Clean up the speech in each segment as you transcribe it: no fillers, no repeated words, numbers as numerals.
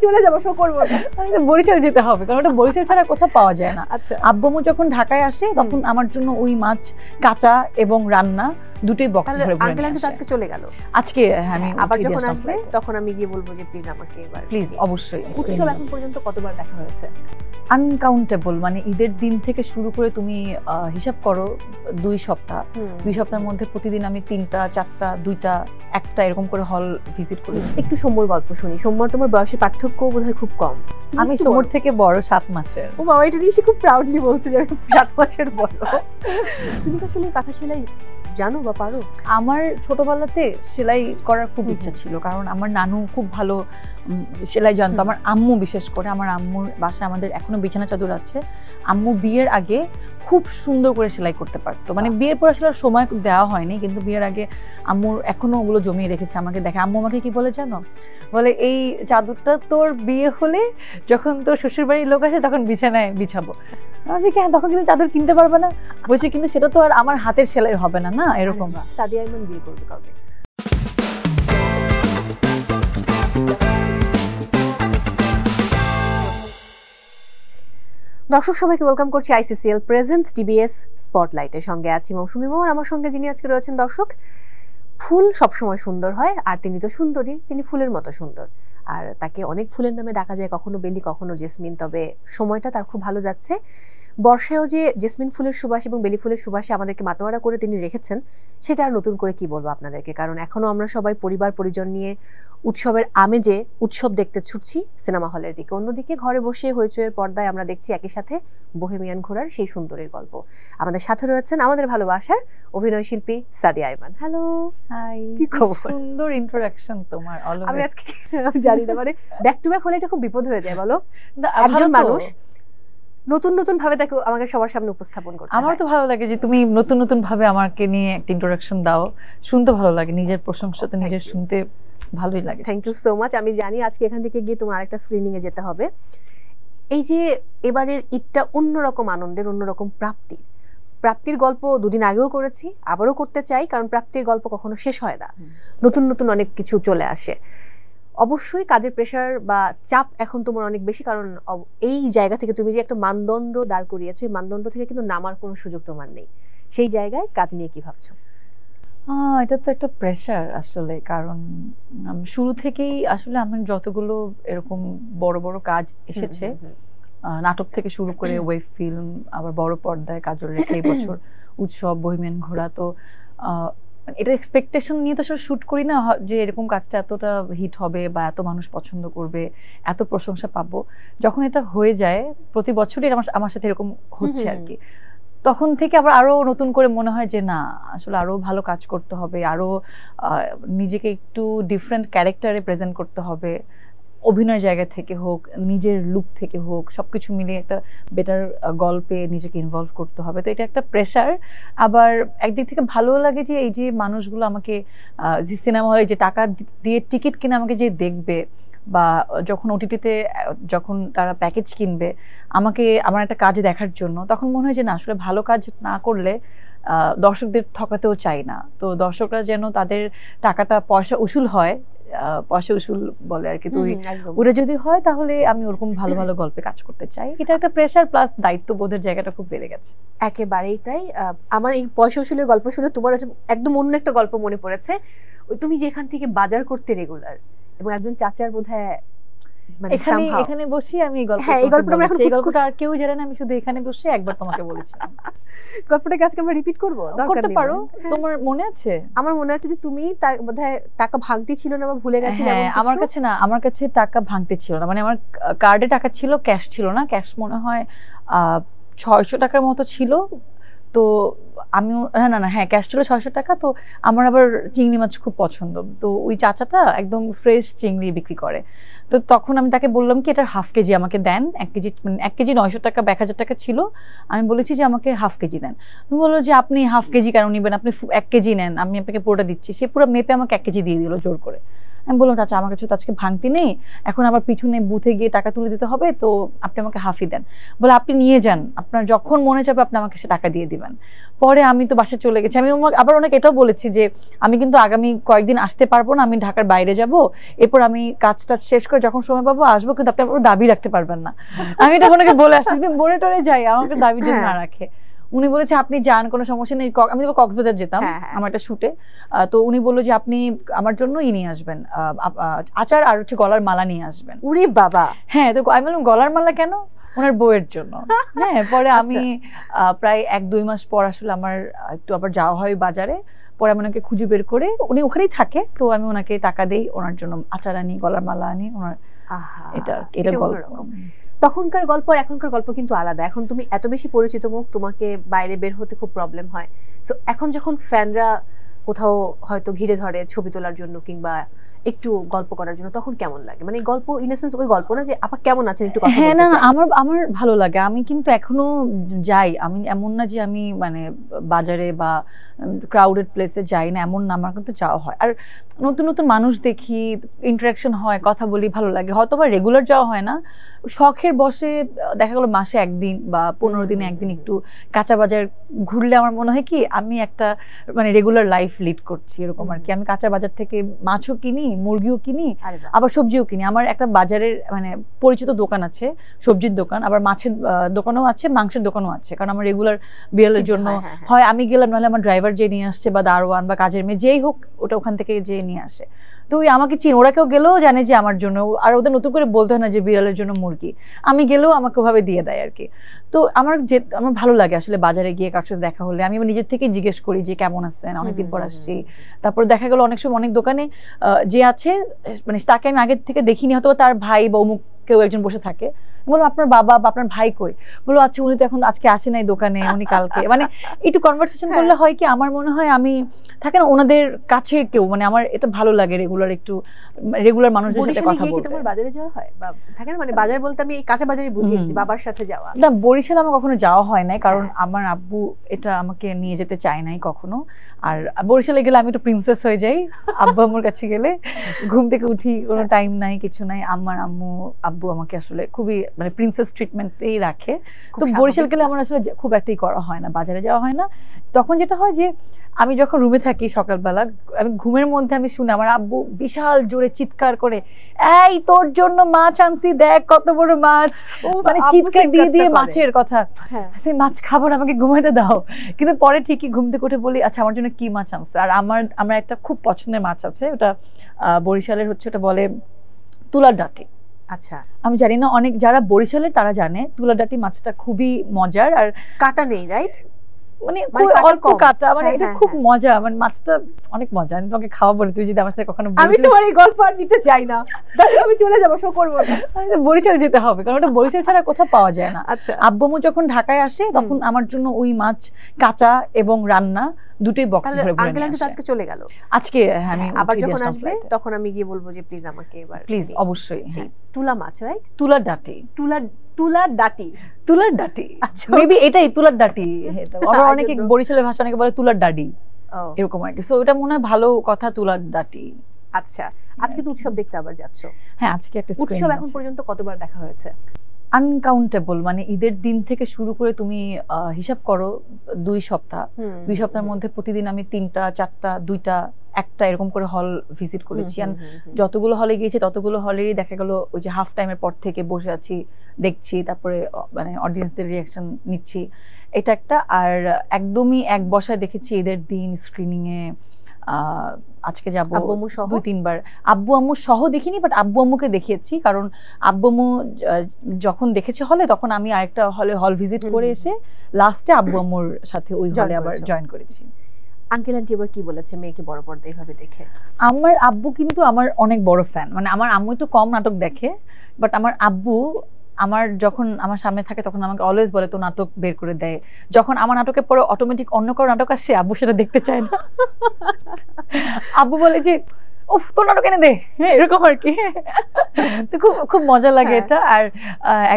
চলে যাবো, শো করবো না। বরিশাল যেতে হবে, কারণ ওটা বরিশাল ছাড়া কোথাও পাওয়া যায় না। আচ্ছা, আব্বু যখন ঢাকায় আসে তখন আমার জন্য ওই মাছ কাঁচা এবং রান্না দুটোই বক্স ভরে ভরে আঙ্কেল আন্টি তো আজকে চলে গেল। আজকে আমি আবার যখন আসবে তখন আমি গিয়ে বলবো যে প্লিজ আমাকে এবার প্লিজ অবশ্যই। উৎসব এখন পর্যন্ত কতবার দেখা হয়েছে? আনকাউন্টেবল, মানে ঈদের দিন থেকে শুরু করে তুমি হিসাব করো 2 সপ্তাহ, 2 সপ্তাহের মধ্যে প্রতিদিন আমি 3টা 4টা 2টা 1টা এরকম করে হল ভিজিট করেছি। একটু সোমর গল্প শুনি। সোমর তোমার বয়সের পার্থক্য বোধহয় খুব কম। আমি সোমর থেকে বড় 7 মাসের। ও বাবা, এটা নিয়ে খুব প্রাউডলি বলছে যে আমি 7 মাসের বড়। তুমি তো আসলে কাঁথা সেলাই জানো বা পারো? আমার ছোটবেলাতে সেলাই করার খুব ইচ্ছা ছিল, কারণ আমার নানু খুব ভালো সেলাই জানতো। আমার আম্মু বিশেষ করে, আমার আম্মুর বাসায় আমাদের এখনো বিছানা চাদর আছে। আম্মু বিয়ের আগে খুব সুন্দর করে সেলাই করতে পারতো, মানে বিয়ের পর আসলে সময় দেওয়া হয়নি, কিন্তু বিয়ের আগে আম্মুর এখনো ওগুলো জমিয়ে রেখেছে আমাকে দেখে। আম্মু আমাকে কি বলে জানো, বলে এই চাদরটা তোর বিয়ে হলে যখন তোর শ্বশুর বাড়ির লোক আসে তখন বিছানায় বিছাবো। বলছি কি, তখন কিন্তু চাদর কিনতে পারবে না। বলছি কিন্তু সেটা তো আর আমার হাতের সেলাই হবে না, না এরকম। সাদিয়া আইমান বিয়ে করবে কবে? দর্শক সবাইকে ওয়েলকাম করছি আইসিসিএল প্রেজেন্টস টিবিএস স্পটলাইটের। সঙ্গে আছি মৌসুমী মোহন। আমার সঙ্গে যিনি আজকে রয়েছেন দর্শক, ফুল সবসময় সুন্দর হয়, আর তিনি তো সুন্দরী, তিনি ফুলের মতো সুন্দর। আর তাকে অনেক ফুলের নামে ডাকা যায়, কখনো বেলি কখনো জেসমিন। তবে সময়টা তার খুব ভালো যাচ্ছে। বর্ষায়ও যে জেসমিন ফুলের সুবাস এবং বেলি ফুলের সুবাসে আমাদেরকে মাতোয়ারা করে তিনি রেখেছেন, সেটা আর নতুন করে কি বলবো আপনাদেরকে। কারণ এখনো আমরা সবাই পরিবার পরিজন নিয়ে উৎসবের আমেজে উৎসব দেখতে ছুটছি সিনেমা হলের দিকে। অন্যদিকে ঘরে বসে হইচইয়ের পর্দায় আমরা দেখছি একই সাথে বোহেমিয়ান ঘোরার সেই সুন্দরের গল্প। আমাদের সাথে রয়েছেন আমাদের ভালোবাসার অভিনয় শিল্পী সাদিয়া আইমান। হ্যালো, হাই, কি খবর? সুন্দর ইন্ট্রোডাকশন তোমার। আমি আজকে জানি না, মানে ব্যাক টু ব্যাক হলে এটা খুব বিপদ হয়ে যায়। বলো, একজন মানুষ নতুন নতুন ভাবে তাকে আমাকে সবার সামনে উপস্থাপন করতে। আমার তো ভালো লাগে যে তুমি নতুন নতুন ভাবে আমাকে নিয়ে একটা ইন্ট্রোডাকশন দাও, শুনতে ভালো লাগে। নিজের প্রশংসা তো নিজের শুনতে ভালোই লাগে। Thank you so much. আমি জানি আজকে এখান থেকে গিয়ে তোমার আরেকটা স্ক্রিনিং এ যেতে হবে। এই যে এবারের ঈদটা অন্যরকম আনন্দের, অন্যরকম প্রাপ্তির গল্প দুদিন আগেও করেছি, আবারও করতে চাই, কারণ প্রাপ্তির গল্প কখনো শেষ হয় না, নতুন নতুন অনেক কিছু চলে আসে। অবশ্যই কাজের প্রেশার বা চাপ এখন তোমার অনেক বেশি, কারণ এই জায়গা থেকে তুমি যে একটা মানদণ্ড দাঁড় করিয়েছো, এই মানদণ্ড থেকে কিন্তু নামার কোনো সুযোগ তোমার নেই। সেই জায়গায় কাজ নিয়ে কি ভাবছো? এটা তো একটা প্রেশার আসলে, কারণ শুরু থেকেই আসলে আমার যতগুলো এরকম বড় বড় কাজ এসেছে, নাটক থেকে শুরু করে ওয়েব ফিল্ম, আবার বড় পর্দায় কাজল রেখা, এই বছর উৎসব, বহিমেন ঘোরা, তো এটা এক্সপেকটেশন নিয়ে তো আসলে শুট করি না যে এরকম কাজটা এতটা হিট হবে বা এত মানুষ পছন্দ করবে, এত প্রশংসা পাবো। যখন এটা হয়ে যায়, প্রতি বছরই আমার সাথে এরকম হচ্ছে আর কি, তখন থেকে আবার আরো নতুন করে মনে হয় যে না, আসলে আরো ভালো কাজ করতে হবে, আরো নিজেকে একটু ডিফারেন্ট ক্যারেক্টারে প্রেজেন্ট করতে হবে। অভিনয়ের জায়গা থেকে হোক, নিজের লুক থেকে হোক, সবকিছু মিলিয়ে একটা বেটার গল্পে নিজেকে ইনভলভ করতে হবে। তো এটা একটা প্রেশার। আবার একদিক থেকে ভালো লাগে যে এই যে মানুষগুলো আমাকে যে সিনেমা হলে যে টাকা দিয়ে টিকিট কিনে আমাকে যে দেখবে, বা যখন ওটিটিতে যখন তারা প্যাকেজ কিনবে আমাকে আমার একটা কাজ দেখার জন্য, তখন মনে হয় যে না, আসলে ভালো কাজ না করলে দর্শকদের ঠকাতেও চাই না। তো দর্শকরা যেন তাদের টাকাটা পয়সা উসুল হয়, পয়সা উসুল বলে আর কি, তো ওটা যদি হয় তাহলে আমি ওরকম ভালো ভালো গল্পে কাজ করতে চাই। এটা একটা প্রেশার প্লাস দায়িত্ববোধের জায়গাটা খুব বেড়ে গেছে। একেবারেই তাই। আমার এই পয়সা উসুলের গল্প শুনে তোমার একদম অন্য একটা গল্প মনে পড়েছে। তুমি যেখান থেকে বাজার করতে রেগুলার, এবং একজন চাচার বোধহয় এখানে বসে আমি এই গল্পটা আর কেউ জানে না, আমি শুধু এখানে বসে একবার তোমাকে বলেছি। গল্পটাকে আজকে আমরা রিপিট করবো, করতে পারো। তোমার মনে আছে? আমার মনে আছে যে তুমি তার বোধহয় টাকা ভাঙতি ছিল না বা ভুলে গেছিলে। আমার কাছে না, আমার কাছে টাকা ভাঙতি ছিল না, মানে আমার কার্ডে টাকা ছিল, ক্যাশ ছিল না। ক্যাশ মনে হয় 600 টাকার মতো ছিল। তো আমিও হ্যাঁ ক্যাশ ছিল 600 টাকা। তো আমার আবার চিংড়ি মাছ খুব পছন্দ, তো ওই চাচাটা একদম ফ্রেশ চিংড়ি বিক্রি করে। তো তখন আমি তাকে বললাম কি এটার হাফ কেজি আমাকে দেন। 1 কেজি, মানে 1 কেজি 900 টাকা বা 1000 টাকা ছিল। আমি বলেছি যে আমাকে হাফ কেজি দেন। তুমি বললো যে আপনি হাফ কেজি কেন নিবেন, আপনি 1 কেজি নেন, আমি আপনাকে পুরোটা দিচ্ছি। সে পুরো মেপে আমাকে 1 কেজি দিয়ে দিল জোর করে। আমি বললাম চাচা আমার কাছে তো আজকে ভাঙতি নেই, এখন আবার পিছনে বুথে গিয়ে টাকা তুলে দিতে হবে, তো আপনি আমাকে হাফই দেন। বলে আপনি নিয়ে যান, আপনার যখন মনে যাবে আপনি আমাকে সে টাকা দিয়ে দিবেন। পরে আমি তো বাসায় চলে গেছি। আমি আবার ওনাকে এটাও বলেছি যে আমি কিন্তু আগামী কয়েকদিন আসতে পারবো না, আমি ঢাকার বাইরে যাব, এরপর আমি কাজটা শেষ করে যখন সময় পাবো আসবো, কিন্তু আপনি আমার দাবি রাখতে পারবেন না। আমি এটা ওনাকে বলে আসছি, যদি মনে টরে যাই আমাকে দাবি যদি না রাখে। উনি বলেছে আপনি যান, কোনো সমস্যা নেই। আমি তো কক্সবাজার যেতাম আমার একটা শুটে, তো উনি বললো যে আপনি আমার জন্য নিয়ে আসবেন আচার আর হচ্ছে গলার মালা নিয়ে আসবেন। উরে বাবা! হ্যাঁ, তো আমি বললাম গলার মালা কেন? ওনার বউয়ের জন্য। হ্যাঁ, পরে আমি প্রায় 1-2 মাস পর আসলে আমার একটু আবার যাওয়া হয় বাজারে, পরে আমি ওনাকে খুঁজে বের করে, উনি ওখানেই থাকে, তো আমি ওনাকে টাকা দেই, ওনার জন্য আচার আনি, গলার মালা আনি ওনার। এটা গল্প। তখনকার গল্প আর এখনকার গল্প কিন্তু আলাদা। এখন তুমি এত বেশি পরিচিত মুখ, তোমাকে বাইরে বের হতে খুব প্রবলেম হয়। সো এখন যখন ফ্যানরা কোথাও হয়তো ঘিরে ধরে ছবি তোলার জন্য কিংবা একটু গল্প করার জন্য, তখন কেমন লাগে? মানে গল্প ইন এ সেন্স ওই গল্প না যে আপা কেমন আছেন একটু কথা বলতে চাই। হ্যাঁ, না আমার ভালো লাগে। আমি কিন্তু এখনো যাই, আমি এমন না যে আমি মানে বাজারে বা ক্রাউডেড প্লেসে যাই না, এমন না, আমার কিন্তু যাওয়া হয়। আর নতুন নতুন মানুষ দেখি, ইন্টারাকশন হয়, কথা বলি, ভালো লাগে। হয়তো বা রেগুলার যাওয়া হয় না, শখের বসে দেখা গেলো মাসে 1 দিন বা 15 দিনে 1 দিন একটু কাঁচা বাজার ঘুরলে আমার মনে হয় কি আমি একটা মানে রেগুলার লাইফ লিড করছি এরকম আর কি। আমি কাঁচা বাজার থেকে মাছও কিনি, মুরগিও কিনি, আবার সবজিও কিনি। আমার একটা বাজারের মানে পরিচিত দোকান আছে, সবজির দোকান, আবার মাছের দোকানও আছে, মাংসের দোকানও আছে। কারণ আমার রেগুলার বিড়ালের জন্য হয় আমি গেলাম, নাহলে আমার ড্রাইভার যে নিয়ে আসছে বা দারোয়ান বা কাজের মেয়ে যেই হোক, ওটা ওখান থেকে যে নিয়ে আসে। তো ওই আমাকে চিন, ওরা কেউ গেলেও জানে যে আমার জন্য, আর ওদের নতুন করে বলতে হয় না যে বিড়ালের জন্য মুরগি, আমি গেলেও আমাকে ওভাবে দিয়ে দেয় আর কি। তো আমার ভালো লাগে আসলে বাজারে গিয়ে কার সাথে দেখা হলে আমি নিজের থেকে জিজ্ঞেস করি যে কেমন আছেন, অনেকদিন পর আসছি। তারপর দেখা গেল অনেক সময় অনেক দোকানে যে আছে মানে তাকে আমি আগের থেকে দেখিনি, হয়তো তার ভাই বা অমুক কেউ একজন বসে থাকে, বললাম আপনার বাবা বা আপনার ভাই কই? বললো আচ্ছা উনি তো এখন আজকে আসে নাই দোকানে, উনি কালকে। মানে একটু কনভারসেশন করলে হয় কি আমার মনে হয় আমি থাকে না ওনাদের কাছে কেউ, মানে আমার এটা ভালো লাগে রেগুলার একটু রেগুলার মানুষদের সাথে কথা বলতে। তোমার বাজারে যাওয়া হয় বা থাকে না, মানে বাজার বলতে আমি এই কাঁচা বাজারে বুঝিয়েছি বাবার সাথে যাওয়া। না, বরিশাল আমার কখনো যাওয়া হয় নাই, কারণ আমার আব্বু এটা আমাকে নিয়ে যেতে চায় নাই কখনো। আর বরিশালে গেলে আমি একটু প্রিন্সেস হয়ে যাই, আব্বু আম্মুর কাছে গেলে ঘুম থেকে উঠি, কোনো টাইম নাই, কিছু নাই। আমার আব্বু আমাকে আসলে খুবই মানে প্রিন্সেস ট্রিটমেন্টেই রাখে। তো বরিশাল গেলে আমার আসলে খুব একটাই করা হয় না, বাজারে যাওয়া হয় না। তখন যেটা হয় যে আমি যখন রুমে থাকি সকালবেলা, আমি ঘুমের মধ্যে আমি শুনি আমার আব্বু বিশাল জোরে চিৎকার করে, এই তোর জন্য মাছ আনছি, দেখ কত বড় মাছ, মানে চিৎকার দিয়ে দিয়ে মাছের কথা, সেই মাছ খাবার আমাকে ঘুমাইতে দাও। কিন্তু পরে ঠিকই ঘুম থেকে উঠে বলি আচ্ছা আমার জন্য কি মাছ আনছে। আর আমার একটা খুব পছন্দের মাছ আছে, ওটা বরিশালের হচ্ছে, ওটা বলে তুলার ডাঁটি। আচ্ছা, আমি জানি না, অনেক যারা বরিশালের তারা জানে তুলার ডাঁটি মাছটা খুবই মজার। আর কাটা নেই, রাইট? মানে অল্প কাটা, মানে এটা খুব মজা, মানে মাছটা অনেক মজা। আমি তোমাকে খাওয়াবো, তুই যদি আমার সাথে কখনো। আমি তোমার এই গল্প আর দিতে চাই না, আমি চলে যাবো, শো করবো না। বরিশাল যেতে হবে, কারণ ওটা বরিশাল ছাড়া কোথাও পাওয়া যায় না। আচ্ছা, আব্বু যখন ঢাকায় আসে তখন আমার জন্য ওই মাছ কাঁচা এবং রান্না দুটোই বক্স ভরে ভরে নিয়ে আসে। আজকে চলে গেল, আজকে আমি আবার যখন আসবে তখন আমি গিয়ে বলবো যে প্লিজ আমাকে এবার প্লিজ, অবশ্যই। তুলা মাছ, রাইট? তুলার ডাঁটি, তুলার ডাঁটি, তুলার ডাঁটি, মেবি এটাই তুলার ডাঁটি। আবার অনেকে বরিশালের ভাষা অনেকে বলে তুলার ডাডি, এরকম আর কি। সো এটা মনে হয় ভালো কথা, তুলার ডাঁটি। আচ্ছা, আজকে তো উৎসব দেখতে আবার যাচ্ছ? হ্যাঁ, আজকে একটা উৎসব এখন পর্যন্ত কতবার দেখা হয়েছে? আনকাউন্টেবল, মানে ঈদের দিন থেকে শুরু করে তুমি হিসাব করো 2 সপ্তাহ, 2 সপ্তাহের মধ্যে প্রতিদিন আমি 3টা 4টা 2টা 1টা এরকম করে হল ভিজিট করেছি। আর যতগুলো হলে গিয়েছি ততগুলো হলেরই দেখা গেল ওই যে হাফ টাইমের পর থেকে বসে আছি, দেখছি, তারপরে মানে অডিয়েন্সদের রিয়াকশন নিচ্ছি, এটা একটা। আর একদমই এক বসায় দেখেছি ঈদের দিন স্ক্রিনিং এ, আজকে যাবো 2-3 বার। আব্বু আম্মু সহ দেখিনি, বাট আব্বু আম্মুকে দেখিয়েছি, কারণ আব্বু আম্মু যখন দেখেছে হলে তখন আমি আরেকটা হল ভিজিট করে এসে লাস্টে আব্বু আম্মুর সাথে ওই হলে আবার জয়েন করেছি। আঙ্কেল আন্টি এবার কি বলেছে মেয়েকে বড় পর্দায় এইভাবে দেখে? আমার আব্বু কিন্তু আমার অনেক বড় ফ্যান, মানে আমার আম্মু একটু কম নাটক দেখে, বাট আমার আব্বু আমার যখন আমার সামনে থাকে তখন আমাকে অলওয়েজ বলে তো নাটক বের করে দেয়। যখন আমার নাটকের পরে অটোমেটিক অন্য কারো নাটক আসে, আব্বু সেটা দেখতে চায় না। আব্বু বলে যে উফ তোর নাটক এনে দে, হ্যাঁ এরকম আর কি। তো খুব খুব মজা লাগে এটা। আর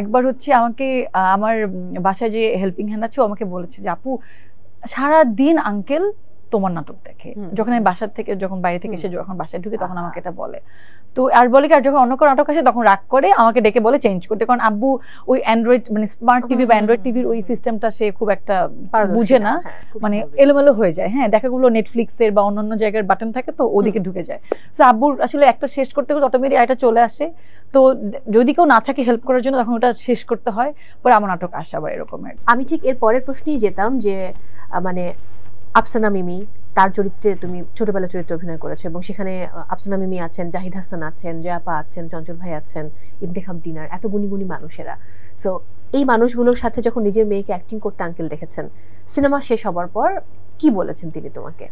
একবার হচ্ছে আমাকে আমার বাসায় যে হেল্পিং হ্যান্ড আছে, ও আমাকে বলেছে যে আপু সারা দিন আঙ্কেল তোমার নাটক দেখে। যখন আমি বাসার থেকে যখন বাইরে থেকে এসে যখন বাসায় ঢুকি তখন আমাকে এটা বলে। তো আর বলে কি, আর যখন অন্য কোনো নাটক আসে তখন রাগ করে আমাকে ডেকে বলে চেঞ্জ করতে, কারণ আব্বু ওই অ্যান্ড্রয়েড মানে স্মার্ট টিভি বা অ্যান্ড্রয়েড টিভির ওই সিস্টেমটা সে খুব একটা বুঝে না, মানে এলোমেলো হয়ে যায়। হ্যাঁ, দেখাগুলো নেটফ্লিক্সের বা অন্যান্য জায়গার বাটন থাকে তো ওদিকে ঢুকে যায়। তো আব্বুর আসলে একটা শেষ করতে করতে অটোমেটিক এটা চলে আসে। তো যদি কেউ না থাকে হেল্প করার জন্য তখন ওটা শেষ করতে হয়, পরে আমার নাটক আসে আবার এরকমের। আমি ঠিক এর পরের প্রশ্নেই যেতাম যে মানে আফসানা মিমি, তার চরিত্রে তুমি ছোটবেলা চরিত্রে অভিনয় করেছো এবং সেখানে আফসানা মিমি আছেন, জাহিদ হাসান আছেন, জয়াপা আছেন, চঞ্চল ভাই আছেন, ইন্তেখাব ডিনার, এত গুণী গুণী মানুষেরা। সো এই মানুষগুলোর সাথে যখন নিজের মেয়েকে অ্যাক্টিং করতে আঙ্কেল দেখেছেন, সিনেমা শেষ হবার পর কি বলেছেন তিনি তোমাকে?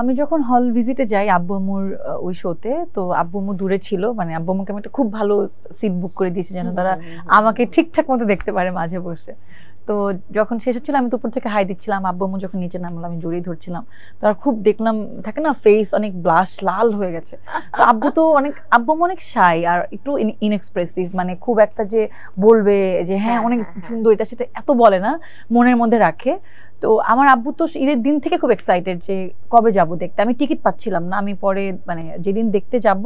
আমি যখন হল ভিজিটে যাই আব্বু আম্মুর ওই শোতে, তো আব্বু আম্মু দূরে ছিল, মানে আব্বু আম্মুকে আমি একটা খুব ভালো সিট বুক করে দিয়েছি যেন তারা আমাকে ঠিকঠাক মতো দেখতে পারে মাঝে বসে। তো যখন শেষ হচ্ছিল আমি তো উপর থেকে হাই দিচ্ছিলাম, আব্বু আম্মু যখন নিচে নামলো আমি জড়িয়ে ধরছিলাম। তো আর খুব দেখলাম থাকে না ফেস অনেক ব্লাশ লাল হয়ে গেছে। তো আব্বু তো অনেক, আব্বু আম্মু অনেক শাই আর একটু ইনএক্সপ্রেসিভ, মানে খুব একটা যে বলবে যে হ্যাঁ অনেক সুন্দর এটা সেটা এত বলে না, মনের মধ্যে রাখে। তো আমার আব্বু তো ঈদের দিন থেকে খুব এক্সাইটেড যে কবে যাব দেখতে। আমি টিকিট পাচ্ছিলাম না, আমি পরে মানে যেদিন দেখতে যাব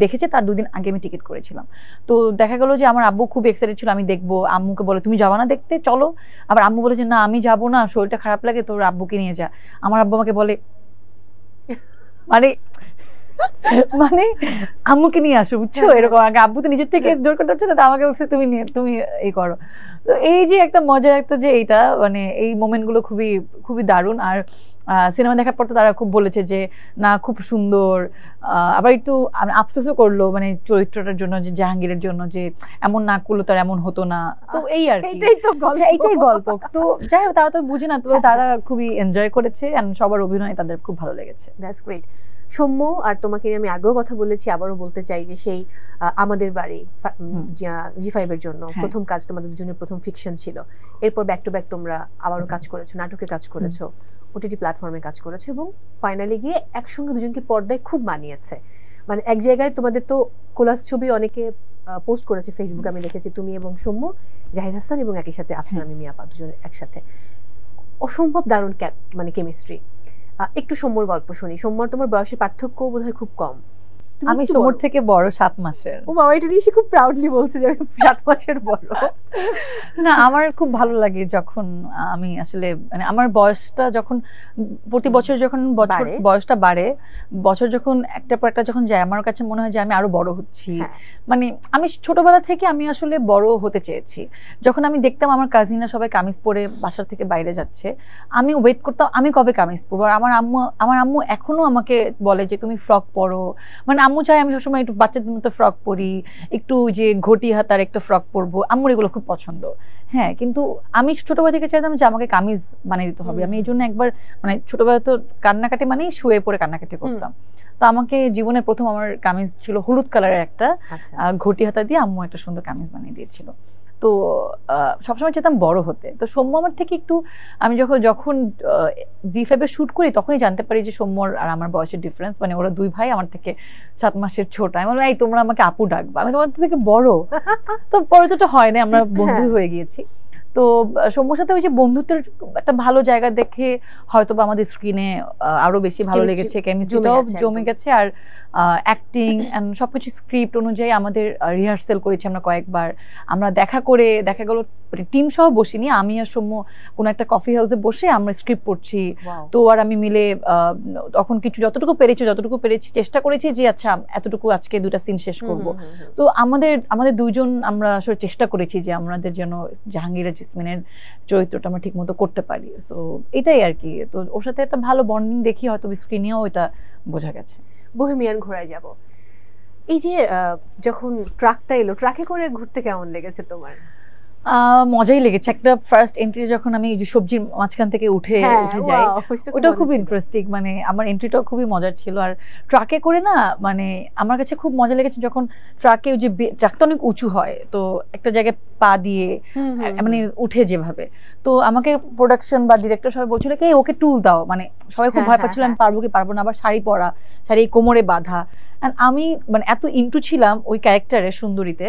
দেখেছে তার 2 দিন আগে আমি টিকিট করেছিলাম। তো দেখা গেল যে আমার আব্বু খুব এক্সাইটেড ছিল আমি দেখবো। আম্মুকে বলে তুমি যাবা না দেখতে, চলো। আবার আম্মু বলে যে না আমি যাবো না, শরীরটা খারাপ লাগে, তোর আব্বুকে নিয়ে যা। আমার আব্বু আমাকে বলে মানে মানে আম্মুকে নিয়ে আসো, বুঝছো, এরকম। আগে আব্বু তো নিজের থেকে জোর করতে হচ্ছে না, আমাকে বলছে তুমি তুমি এই করো। তো এই যে একটা মজার একটা যে এইটা মানে এই মোমেন্ট গুলো খুবই খুবই দারুণ। আর সিনেমা দেখার পর তো তারা খুব বলেছে যে না খুব সুন্দর। আবার একটু আফসোসও করলো মানে চরিত্রটার জন্য, যে জাহাঙ্গীরের জন্য, যে এমন না করলো তার এমন হতো না। তো এই আর কি, এইটাই গল্প। তো যাই হোক তারা তো বুঝে না, তো তারা খুবই এনজয় করেছে এন্ড সবার অভিনয় তাদের খুব ভালো লেগেছে। That's great. সৌম্য আর তোমাকে আমি আগেও কথা বলেছি, আবারও বলতে চাই যে সেই আমাদের বাড়ি জি5 এর জন্য প্রথম কাজ, তোমাদের দুজনের প্রথম ফিকশন ছিল। এরপর ব্যাক টু ব্যাক তোমরা আবারও কাজ করেছো, নাটকে কাজ করেছো, ওটিটি প্ল্যাটফর্মে কাজ করেছো এবং ফাইনালি গিয়ে একসঙ্গে দুজনকে পর্দায় খুব মানিয়েছে। মানে এক জায়গায় তোমাদের তো কোলাস ছবি অনেকে পোস্ট করেছে ফেসবুকে, আমি দেখেছি তুমি এবং সৌম্য, জাহিদ হাসান এবং একই সাথে আফসানা মিমি আপা দুজনের একসাথে অসম্ভব দারুণ মানে কেমিস্ট্রি। একটু সৌম্যর গল্প শুনি। সৌম্যর তোমার বয়সের পার্থক্য বোধহয় খুব কম, আমি সৌম্যর থেকে বড় 7 মাসের। ও বাবা, এটা নিয়ে সে খুব প্রাউডলি বলছে যে আমি 7 মাসের বড়। না আমার খুব ভালো লাগে যখন আমি আসলে মানে আমার বয়সটা যখন প্রতি বছর যখন বয়সটা বাড়ে, বছর যখন একটা পর একটা যখন যায়, আমার কাছে মনে হয় যে আমি আরো বড় হচ্ছি। মানে আমি ছোটবেলা থেকে আমি আসলে বড় হতে চেয়েছি। যখন আমি দেখতাম আমার কাজিনরা সবাই কামিজ পরে বাসার থেকে বাইরে যাচ্ছে, আমি ওয়েট করতাম আমি কবে কামিজ পরবো। আর আমার আম্মু এখনো আমাকে বলে যে তুমি ফ্রক পরো, মানে আম্মু চাই আমি সবসময় একটু বাচ্চাদের মতো ফ্রক পরি, একটু যে ঘটি হাতার একটা ফ্রক পরবো, আম্মুর এগুলো খুব পছন্দ। হ্যাঁ, কিন্তু আমি ছোটবেলা থেকে চাইতাম যে আমাকে কামিজ বানিয়ে দিতে হবে। আমি এই জন্য একবার মানে ছোটবেলা তো কান্নাকাটি মানেই শুয়ে পড়ে কান্নাকাটি করতাম। তো আমাকে জীবনের প্রথম আমার কামিজ ছিল হলুদ কালারের একটা ঘটি হাতা দিয়ে, আম্মু একটা সুন্দর কামিজ বানিয়ে দিয়েছিল। তো সবসময় চেতাম বড় হতে। তো সৌম্য আমার থেকে একটু, আমি যখন জি5 এ শুট করি তখনই জানতে পারি যে সৌম্যর আর আমার বয়সের ডিফারেন্স, মানে ওরা 2 ভাই আমার থেকে 7 মাসের ছোট। আমি বললাম এই তোমরা আমাকে আপু ডাকবা, আমি তোমার থেকে বড়। তো পরে তো হয় না, আমরা বন্ধু হয়ে গিয়েছি। তো সৌম্যর সাথে ওই যে বন্ধুত্বের একটা ভালো জায়গা দেখে হয়তো বা আমাদের স্ক্রিনে আরো বেশি ভালো লেগেছে, কেমিস্ট্রিটাও জমে গেছে। আর অ্যাক্টিং এন্ড সবকিছু স্ক্রিপ্ট অনুযায়ী আমাদের রিহার্সেল করেছি আমরা কয়েকবার। আমরা দেখা গেল টিম সহ বসিনি, আমি আর সৌম্য কোনো একটা কফি হাউসে বসে আমরা স্ক্রিপ্ট পড়ছি। Wow. তো আর আমি মিলে তখন কিছু যতটুকু পেরেছি চেষ্টা করেছি যে আচ্ছা এতটুকু আজকে 2টা সিন শেষ করব। তো আমাদের দুইজন আমরা আসলে চেষ্টা করেছি যে আমাদের যেন জাহাঙ্গীর জিসমিনের চরিত্রটা আমরা ঠিক মতো করতে পারি। সো এটাই আর কি। তো ওর সাথে একটা ভালো বন্ডিং দেখি, হয়তো স্ক্রিনেও এটা বোঝা গেছে। বোহেমিয়ান ঘোরায় যাব, এই যে যখন ট্রাকটা এলো, ট্রাকে করে ঘুরতে কেমন লেগেছে তোমার? মজাই লেগেছে। একটা ফার্স্ট এন্ট্রি যখন আমি যে সবজির মাঝখান থেকে উঠে যাই, ওটা খুব ইন্টারেস্টিং, মানে আমার এন্ট্রিটাও খুবই মজার ছিল। আর ট্রাকে করে না, মানে আমার কাছে খুব মজা লেগেছে যখন ট্রাকে ওই যে ট্রাকটা অনেক উঁচু হয়, তো একটা জায়গায় পা দিয়ে মানে উঠে যেভাবে, তো আমাকে প্রোডাকশন বা ডিরেক্টর সবাই বলছিল কি ওকে টুল দাও, মানে সবাই খুব ভয় পাচ্ছিল আমি পারবো কি পারবো না, আবার শাড়ি পরা, শাড়ি কোমরে বাঁধা। এন্ড আমি মানে এত ইন্টু ছিলাম ওই ক্যারেক্টারে সুন্দরীতে,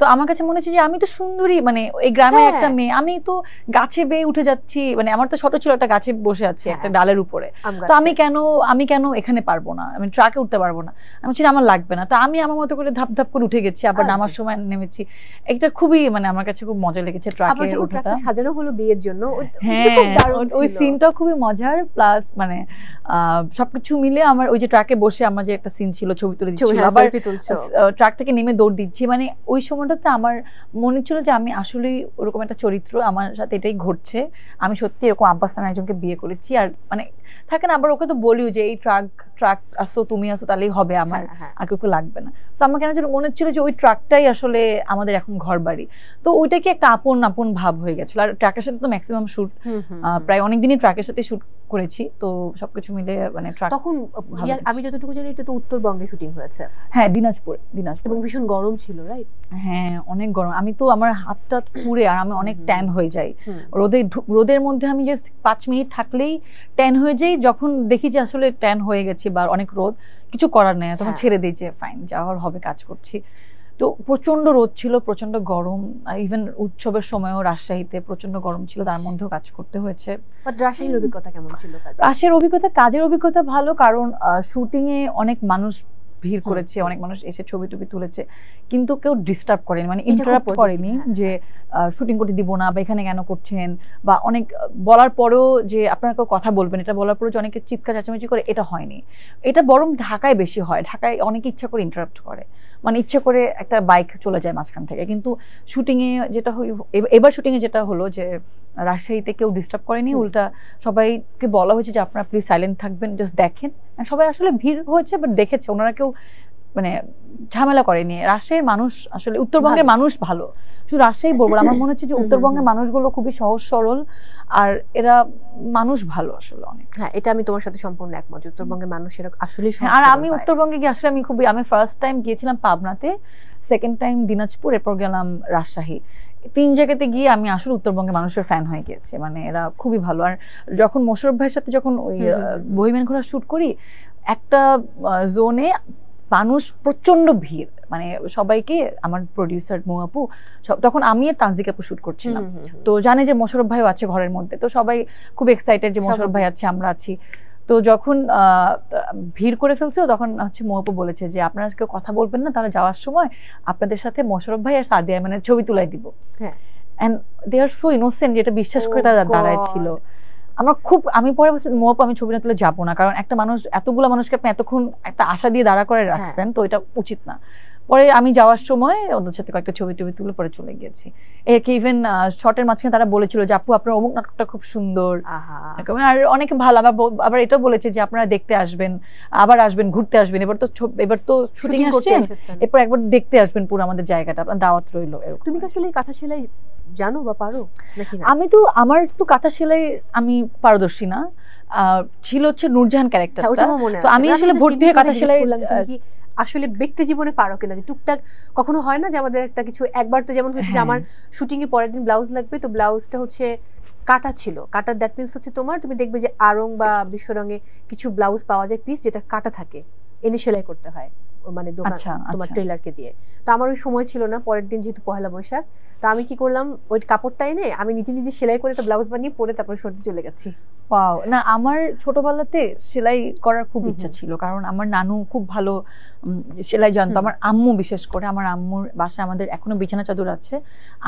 তো আমার কাছে মনে হচ্ছে যে আমি তো সুন্দরী, মানে এই গ্রামের একটা মেয়ে, আমি তো গাছে বেয়ে উঠে যাচ্ছি, মানে আমার তো ছোট ছিল একটা গাছে বসে আছে একটা ডালের উপরে, তো আমি কেন এখানে পারবো না, আমি ট্রাকে উঠতে পারবো না, আমি বলছি আমার লাগবে না। তো আমি আমার মতো করে ধাপ ধাপ করে উঠে গেছি, আবার নামার সময় নেমেছি। এটা খুবই মানে আমার কাছে খুব মজা লেগেছে ট্রাকে ওঠাটা। সাজানো হলো বিয়ের জন্য, হ্যাঁ ওই সিনটাও খুবই মজার, প্লাস মানে সবকিছু মিলে আমার ওই যে ট্রাকে বসে আমার যে একটা সিন ছিল ছবি তুলে দিচ্ছিল, আবার ট্রাক থেকে নেমে দৌড় দিচ্ছি, মানে ওই সময়টাতে আমার মনে ছিল যে আমি আসলে ওরকম একটা চরিত্র, আমার সাথে এটাই ঘটছে, আমি সত্যি এরকম আব্বাস নামে একজনকে বিয়ে করেছি। আর মানে থাকে না, আবার ওকে তো বলিও যে এই ট্রাক আসো, তুমি আসো, তাহলেই হবে, আমার আর কেউ লাগবে না। তো আমার কেন যেন মনে হচ্ছিল যে ওই ট্রাকটাই আসলে আমাদের এখন ঘর বাড়ি, তো ওইটাকে একটা আপন ভাব হয়ে গেছিল। আর ট্রাকের সাথে তো ম্যাক্সিমাম শুট, প্রায় অনেকদিনই ট্রাকের সাথে শুট করেছি, তো সবকিছু মিলে মানে ট্রাক। তখন আমি যতটুকু জানি এটা তো উত্তরবঙ্গে শুটিং হয়েছে। হ্যাঁ, দিনাজপুর, এবং ভীষণ গরম ছিল, রাইট? হ্যাঁ, অনেক গরম। আমি তো আমার হাতটা পুড়ে, আর আমি অনেক ট্যান হয়ে যাই রোদের মধ্যে। আমি জাস্ট 5 মিনিট থাকলেই ট্যান হয়ে যাই। যখন দেখি যে আসলে ট্যান হয়ে গেছে বা অনেক রোদ, কিছু করার নেই, তখন ছেড়ে দিই যে ফাইন, যাওয়ার হবে, কাজ করছি। তো প্রচন্ড রোদ ছিল, প্রচন্ড গরম, ইভেন উৎসবের সময়ও রাজশাহীতে প্রচন্ড গরম ছিল, তার মধ্যেও কাজ করতে হয়েছে। রাজশাহীর অভিজ্ঞতা কেমন ছিল? কাজের অভিজ্ঞতা ভালো, কারণ শুটিং এ অনেক মানুষ ভিড় করেছে, অনেক মানুষ এসে ছবি টবি তুলেছে, কিন্তু কেউ ডিস্টার্ব করেনি, মানে ইন্টারাপ্ট করেনি যে শুটিং করতে দিব না বা এখানে কেন করছেন, বা অনেক বলার পরেও যে আপনারা কেউ কথা বলবেন, এটা বলার পরেও যে অনেকে চিৎকার চেঁচামেচি করে, এটা হয়নি। এটা বরং ঢাকায় বেশি হয়। ঢাকায় অনেকে ইচ্ছা করে ইন্টারাপ্ট করে, মানে ইচ্ছা করে একটা বাইক চলে যায় মাঝখান থেকে। কিন্তু শুটিংয়ে যেটা এবার শুটিংয়ে যেটা হলো যে রাজশাহীতে কেউ ডিস্টার্ব করেনি, উল্টা সবাইকে বলা হয়েছে যে আপনারা প্লিজ সাইলেন্ট থাকবেন, জাস্ট দেখেন। সবাই আসলে ভিড় হয়েছে বাট দেখেছে, ওনারা কেউ মানে ঝামেলা করেনি। রাজশাহীর মানুষ আসলে, উত্তরবঙ্গের মানুষ ভালো, শুধু রাজশাহী বলবো, আমার মনে হচ্ছে যে উত্তরবঙ্গের মানুষগুলো খুবই সহজ সরল, আর এরা মানুষ ভালো আসলে অনেক। হ্যাঁ, এটা আমি তোমার সাথে সম্পূর্ণ একমত, উত্তরবঙ্গের মানুষেরা আসলে। আর আমি উত্তরবঙ্গে গিয়ে আসলে আমি ফার্স্ট টাইম গিয়েছিলাম পাবনাতে, সেকেন্ড টাইম দিনাজপুর, এরপর গেলাম রাজশাহী। 3 জায়গাতে গিয়ে আমি আসলে উত্তরবঙ্গের মানুষের ফ্যান হয়ে গিয়েছি, মানে এরা খুবই ভালো। আর যখন মোশাররফ ভাইয়ের সাথে যখন ওই বহিমেন ঘোড়া শুট করি, একটা জোনে মানুষ প্রচন্ড ভিড়, মানে সবাইকে, আমার প্রডিউসার মৌ আপু, তখন আমি আর তানজিক আপু শুট করছিলাম, তো জানে যে মোশাররফ ভাইও আছে ঘরের মধ্যে, তো সবাই খুব এক্সাইটেড যে মোশাররফ ভাই আছে, আমরা আছি। তো যখন ভিড় করে ফেলছিল, তখন হচ্ছে মৌ আপু বলেছে যে আপনারা কেউ কথা বলবেন না, তাহলে যাওয়ার সময় আপনাদের সাথে মোশাররফ ভাই আর সাদিয়া আইমানের ছবি তুলাই দিব। And they are so innocent, যেটা বিশ্বাস করে তারা দাঁড়ায় ছিল। আমি পরে আমি ছবি না তুলে যাবো না, কারণ একটা মানুষ, এতগুলো মানুষকে আপনি এতক্ষণ একটা আশা দিয়ে দাঁড়া করে রাখছেন, তো এটা উচিত না। পরে আমি যাওয়ার সময় ওদের সাথে কয়েকটা ছবি তুলে পরে চলে গেছি। এরকে ইভেন শর্টের মাঝখানে তারা বলেছিল যে আপু আপনার অমুক নাটকটা খুব সুন্দর, আর অনেকে ভালো, আবার এটাও বলেছে যে আপনারা দেখতে আসবেন, আবার আসবেন, ঘুরতে আসবেন, এবার তো শুটিং আসছেন, এরপর একবার দেখতে আসবেন পুরো আমাদের জায়গাটা, আপনার দাওয়াত রইলো। তুমি কি আসলে কাঁথা সেলাই জানো বা পারো নাকি? আমার তো কাঁথা সেলাই আমি পারদর্শী না, ছিল হচ্ছে নূরজাহান ক্যারেক্টারটা, তো আমি আসলে ভর্তি হয়ে কাঁথা সেলাই আসলে ব্যক্তি জীবনে পারো কিনা, যে টুকটাক কখনো হয় না যে আমাদের একটা কিছু, একবার তো যেমন হচ্ছে যে আমার শুটিং এ পরের দিন ব্লাউজ লাগবে, তো ব্লাউজটা হচ্ছে কাটা ছিল, কাটা, দ্যাট মিন্স হচ্ছে তুমি দেখবে যে আড়ং বা বিশ্বরঙে কিছু ব্লাউজ পাওয়া যায় পিস, যেটা কাটা থাকে, এনে সেলাই করতে হয়, মানে দোকান তোমার টেইলারকে দিয়ে। তো আমার ওই সময় ছিল না, পরের দিন যেহেতু পহেলা বৈশাখ, তো আমি কি করলাম, ওই কাপড়টা এনে আমি নিজে সেলাই করে একটা ব্লাউজ বানিয়ে পরে তারপরে সরতে চলে গেছি। ওয়াও, না আমার ছোটবেলাতে সেলাই করার খুব ইচ্ছা ছিল, কারণ আমার নানু খুব ভালো সেলাই জানতো। আমার আম্মু বিশেষ করে, আমার আম্মুর বাসায় আমাদের এখনো বিছানা চাদর আছে।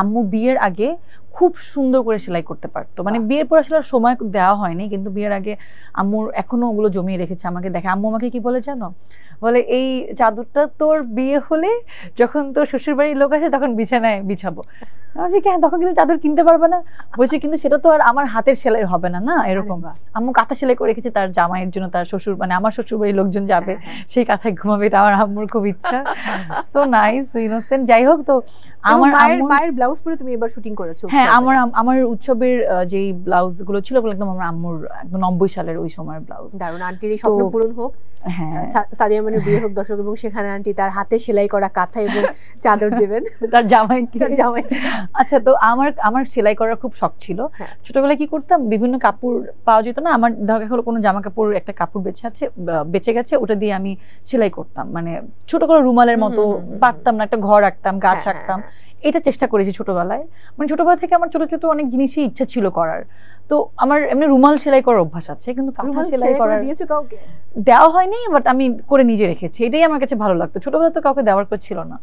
আম্মু বিয়ের আগে খুব সুন্দর করে সেলাই করতে পারতো, মানে বিয়ের পর আসলে সময় দেওয়া হয়নি, কিন্তু বিয়ের আগে আম্মুর এখনো ওগুলো জমিয়ে রেখেছে আমাকে দেখে। আম্মু আমাকে কি বলে জানো, বলে এই চাদরটা তোর বিয়ে হলে যখন তোর শ্বশুর বাড়ির লোক আসে তখন বিছানায় বিছাবো। বলছি কেন, তখন কিন্তু চাদর কিনতে পারবে না। বলছি কিন্তু সেটা তো আর আমার হাতের সেলাই হবে না, না এরকম। আম্মু কাঁথা সেলাই করে রেখেছে তার জামাইয়ের জন্য, তার শ্বশুর মানে আমার শ্বশুর বাড়ির লোকজন যাবে সেই কাঁথায় ঘুমাবে, এটা আমার আম্মুর খুব ইচ্ছা। So nice, innocent. যাই হোক, তো আমার মায়ের ব্লাউজ পরে তুমি এবার শুটিং করেছো? হ্যাঁ, আমার উৎসবের যেই ব্লাউজ গুলো ছিল ওগুলো একদম আমার আম্মুর একদম 90 সালের ওই সময়ের ব্লাউজ। দারুণ, আন্টির এই স্বপ্ন পূরণ হোক। হ্যাঁ, সাদিয়া মানের বিয়ে হোক দর্শক, এবং সেখানে আন্টি তার হাতে সেলাই করা কাঁথা এবং চাদর দেবেন তার জামাইকে। আচ্ছা, তো আমার সেলাই করার খুব শখ ছিল। ছোটবেলায় কি করতাম, বিভিন্ন কাপড় পাওয়া যেত না, আমার ধর হলো কোনো জামা কাপড় একটা কাপড় বেঁচে গেছে, ওটা দিয়ে আমি সেলাই করতাম, মানে ছোট করে রুমালের মতো পারতাম না, একটা ঘর আঁকতাম, গাছ আঁকতাম। এটা চেষ্টা করেছি ছোটবেলায়, মানে ছোটবেলা থেকে আমার ছোট ছোট অনেক জিনিসই ইচ্ছা ছিল করার। তো আমার এমনি রুমাল সেলাই করার অভ্যাস আছে, কিন্তু কাঁথা সেলাই করার দেওয়া হয়নি, বাট আমি করে নিজে রেখেছি। এটাই আমার কাছে ভালো লাগতো। ছোটবেলা তো কাউকে দেওয়ার কেউ ছিল না।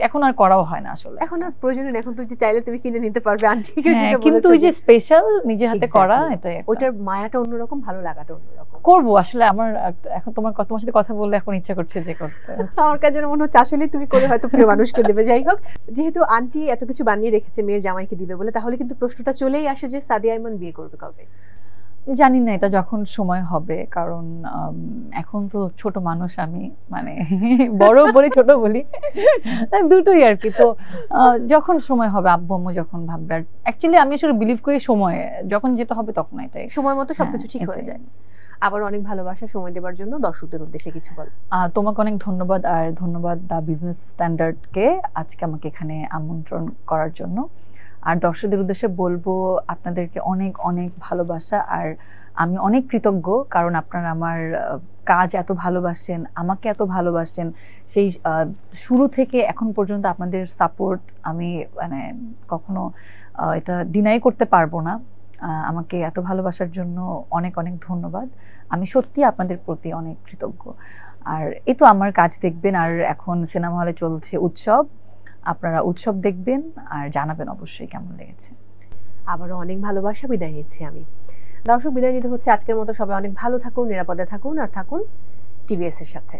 এখন আর করাও হয় না আসলে, এখন আর প্রয়োজন নেই। এখন তুই চাইলে তুমি কিনে নিতে পারবে আন্টিকে, কিন্তু ওই যে স্পেশাল নিজে হাতে করা, এটাই ওটার মায়াটা অন্যরকম, ভালো লাগাটা অন্যরকম। করবো আসলে, আমার এখন তোমার সাথে কথা বললে এখন ইচ্ছা করছে যে করতে। আমার কাছে মনে হচ্ছে আসলে তুমি করে হয়তো প্রিয় মানুষকে দেবে। যাই হোক, যেহেতু আন্টি এত কিছু বানিয়ে রেখেছে মেয়ের জামাইকে দিবে বলে, তাহলে কিন্তু প্রশ্নটা চলেই আসে যে সাদিয়া ইমন বিয়ে করবে কবে? জানি না, এটা যখন সময় হবে, কারণ এখন তো ছোট মানুষ আমি, মানে বড় বলি ছোট বলি দুটোই আর কি। তো যখন সময় হবে, আব্বু আম্মু যখন ভাববে। আর অ্যাকচুয়ালি আমি আসলে বিলিভ করি সময়ে যখন যেটা হবে তখন এটাই সময় মতো সবকিছু ঠিক হয়ে যায়। আবার অনেক ভালোবাসা, সময় দেওয়ার জন্য দর্শকদের উদ্দেশ্যে কিছু বল। তোমাকে অনেক ধন্যবাদ, আর ধন্যবাদ দা বিজনেস স্ট্যান্ডার্ডকে আজকে আমাকে এখানে আমন্ত্রণ করার জন্য। আর দর্শকদের উদ্দেশ্যে বলবো, আপনাদেরকে অনেক অনেক ভালোবাসা, আর আমি অনেক কৃতজ্ঞ, কারণ আপনারা আমার কাজ এত ভালোবাসেন, আমাকে এত ভালোবাসেন। সেই শুরু থেকে এখন পর্যন্ত আপনাদের সাপোর্ট আমি মানে কখনো এটা ডিনাই করতে পারবো না। আমাকে এত ভালোবাসার জন্য অনেক অনেক ধন্যবাদ। আমি সত্যি আপনাদের প্রতি অনেক কৃতজ্ঞ। আর এই তো আমার কাজ দেখবেন, আর এখন সিনেমা হলে চলছে উৎসব, আপনারা উৎসব দেখবেন আর জানাবেন অবশ্যই কেমন লেগেছে। আবারও অনেক ভালোবাসা, বিদায় নিচ্ছি আমি। দর্শক, বিদায় নিতে হচ্ছে আজকের মতো। সবাই অনেক ভালো থাকুন, নিরাপদে থাকুন, আর থাকুন টিভিএস এর সাথে।